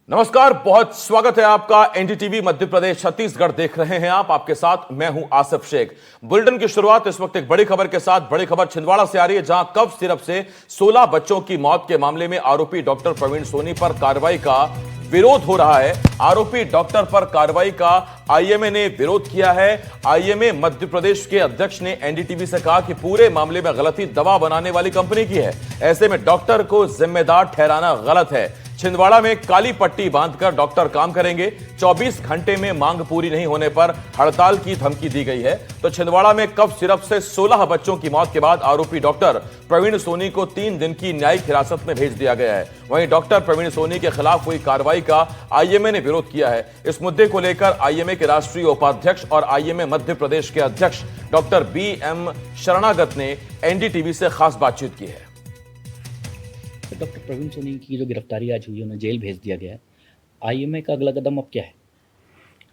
नमस्कार, बहुत स्वागत है आपका। एनडीटीवी मध्य प्रदेश छत्तीसगढ़ देख रहे हैं आप। आपके साथ मैं हूं आसिफ शेख। बुलेटिन की शुरुआत इस वक्त एक बड़ी खबर के साथ। बड़ी खबर छिंदवाड़ा से आ रही है, जहां कफ सिरप से 16 बच्चों की मौत के मामले में आरोपी डॉक्टर प्रवीण सोनी पर कार्रवाई का विरोध हो रहा है। आरोपी डॉक्टर पर कार्रवाई का आईएमए ने विरोध किया है। आईएमए मध्य प्रदेश के अध्यक्ष ने एनडीटीवी से कहा कि पूरे मामले में गलती दवा बनाने वाली कंपनी की है। ऐसे में डॉक्टर को जिम्मेदार ठहराना गलत है। छिंदवाड़ा में काली पट्टी बांधकर डॉक्टर काम करेंगे। 24 घंटे में मांग पूरी नहीं होने पर हड़ताल की धमकी दी गई है। तो छिंदवाड़ा में कफ सिरप से 16 बच्चों की मौत के बाद आरोपी डॉक्टर प्रवीण सोनी को 3 दिन की न्यायिक हिरासत में भेज दिया गया है। वहीं डॉक्टर प्रवीण सोनी के खिलाफ हुई कार्रवाई का आईएमए ने विरोध किया है। इस मुद्दे को लेकर आईएमए के राष्ट्रीय उपाध्यक्ष और आईएमए मध्य प्रदेश के अध्यक्ष डॉक्टर BM शरणागत ने एनडीटीवी से खास बातचीत की है। डॉक्टर प्रवीण सोनी की जो गिरफ्तारी आज हुई है, उन्हें जेल भेज दिया गया है। आईएमए का अगला कदम अब क्या है?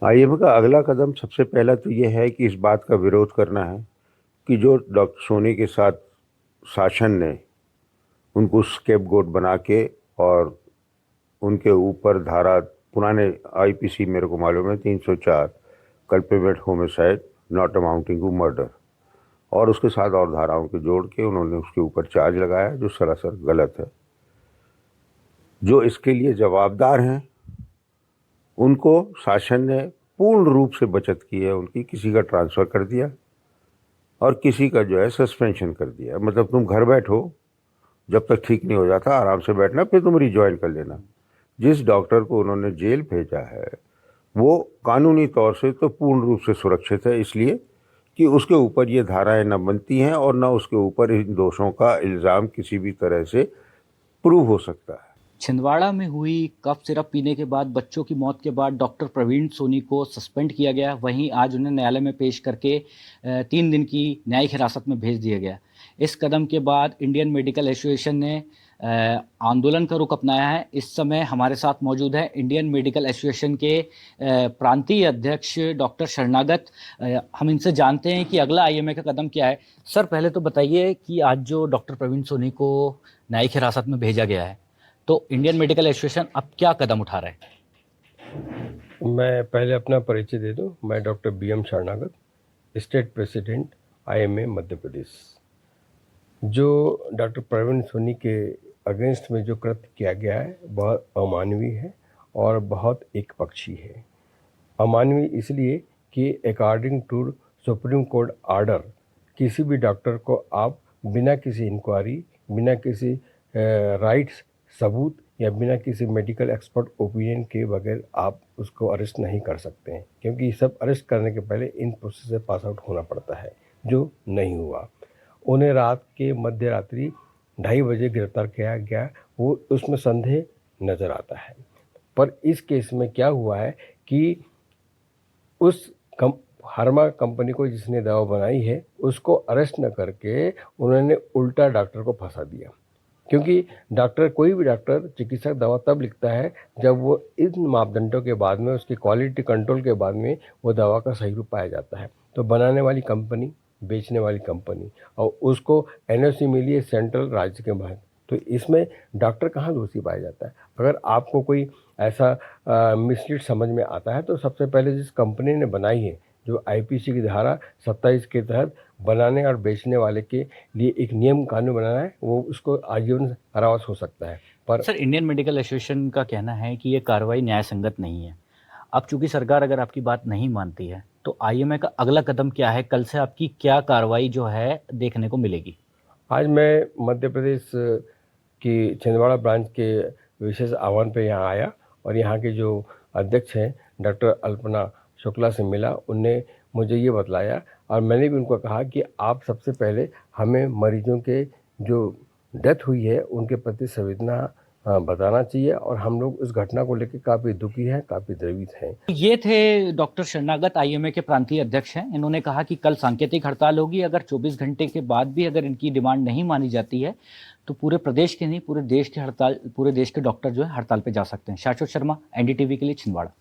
आईएमए का अगला कदम सबसे पहला तो ये है कि इस बात का विरोध करना है कि जो डॉक्टर सोनी के साथ शासन ने उनको स्केपगोट बना के और उनके ऊपर धारा पुराने आईपीसी मेरे को मालूम है 304 culpable homicide not amounting to murder और उसके साथ और धाराओं के जोड़ के उन्होंने उसके ऊपर चार्ज लगाया, जो सरासर गलत है। जो इसके लिए जवाबदार हैं उनको शासन ने पूर्ण रूप से बचत की है। उनकी किसी का ट्रांसफ़र कर दिया और किसी का जो है सस्पेंशन कर दिया। मतलब तुम घर बैठो, जब तक ठीक नहीं हो जाता आराम से बैठना, फिर तुम रिज्वाइन कर लेना। जिस डॉक्टर को उन्होंने जेल भेजा है वो कानूनी तौर से तो पूर्ण रूप से सुरक्षित है, इसलिए कि उसके ऊपर ये धाराएं न बनती हैं और न उसके ऊपर इन दोषों का इल्ज़ाम किसी भी तरह से प्रूव हो सकता है। छिंदवाड़ा में हुई कफ सिरप पीने के बाद बच्चों की मौत के बाद डॉक्टर प्रवीण सोनी को सस्पेंड किया गया। वहीं आज उन्हें न्यायालय में पेश करके 3 दिन की न्यायिक हिरासत में भेज दिया गया। इस कदम के बाद इंडियन मेडिकल एसोसिएशन ने आंदोलन का रुख अपनाया है। इस समय हमारे साथ मौजूद है इंडियन मेडिकल एसोसिएशन के प्रांतीय अध्यक्ष डॉक्टर शरणागत। हम इनसे जानते हैं कि अगला आईएमए का कदम क्या है। सर, पहले तो बताइए कि आज जो डॉक्टर प्रवीण सोनी को न्यायिक हिरासत में भेजा गया है, तो इंडियन मेडिकल एसोसिएशन अब क्या कदम उठा रहा है? मैं पहले अपना परिचय दे दूं। मैं डॉक्टर BM शरणागत, state president IMA Madhya Pradesh. जो डॉक्टर प्रवीण सोनी के अगेंस्ट में जो कृत्य किया गया है बहुत अमानवीय है और बहुत एकपक्षी है। अमानवीय इसलिए कि according to supreme court order किसी भी डॉक्टर को आप बिना किसी इंक्वायरी, बिना किसी राइट्स सबूत या बिना किसी मेडिकल एक्सपर्ट ओपिनियन के बगैर आप उसको अरेस्ट नहीं कर सकते हैं, क्योंकि सब अरेस्ट करने के पहले इन प्रोसेस से पास आउट होना पड़ता है, जो नहीं हुआ। उन्हें रात के मध्य रात्रि 2:30 बजे गिरफ्तार किया गया, वो उसमें संदेह नज़र आता है। पर इस केस में क्या हुआ है कि उस फार्मा कंपनी को जिसने दवा बनाई है उसको अरेस्ट न करके उन्होंने उल्टा डॉक्टर को फंसा दिया। क्योंकि डॉक्टर, कोई भी डॉक्टर, चिकित्सक दवा तब लिखता है जब वो इन मापदंडों के बाद में, उसकी क्वालिटी कंट्रोल के बाद में वो दवा का सही रूप पाया जाता है। तो बनाने वाली कंपनी, बेचने वाली कंपनी और उसको NOC मिली है सेंट्रल राज्य के बाहर, तो इसमें डॉक्टर कहाँ दोषी पाया जाता है? अगर आपको कोई ऐसा मिसलीड समझ में आता है तो सबसे पहले जिस कंपनी ने बनाई है, जो आईपीसी की धारा 27 के तहत बनाने और बेचने वाले के लिए एक नियम कानून बनाना है, वो उसको आजीवन कारावास हो सकता है। पर सर, इंडियन मेडिकल एसोसिएशन का कहना है कि ये कार्रवाई न्याय संगत नहीं है। अब चूंकि सरकार अगर आपकी बात नहीं मानती है, तो आईएमए का अगला कदम क्या है? कल से आपकी क्या कार्रवाई जो है देखने को मिलेगी? आज मैं मध्य प्रदेश की छिंदवाड़ा ब्रांच के विशेष आह्वान पे यहाँ आया और यहाँ के जो अध्यक्ष हैं डॉक्टर अल्पना शुक्ला से मिला। उनने मुझे ये बतलाया और मैंने भी उनको कहा कि आप सबसे पहले हमें मरीजों के जो डेथ हुई है उनके प्रति संवेदना बताना चाहिए और हम लोग इस घटना को लेकर काफ़ी दुखी हैं, काफ़ी द्रवित हैं। ये थे डॉक्टर शरणागत, आईएमए के प्रांतीय अध्यक्ष हैं। इन्होंने कहा कि कल सांकेतिक हड़ताल होगी। अगर 24 घंटे के बाद भी अगर इनकी डिमांड नहीं मानी जाती है तो पूरे प्रदेश के नहीं, पूरे देश के डॉक्टर जो है हड़ताल पे जा सकते हैं। शाश्वत शर्मा, एनडीटीवी के लिए छिंदवाड़ा।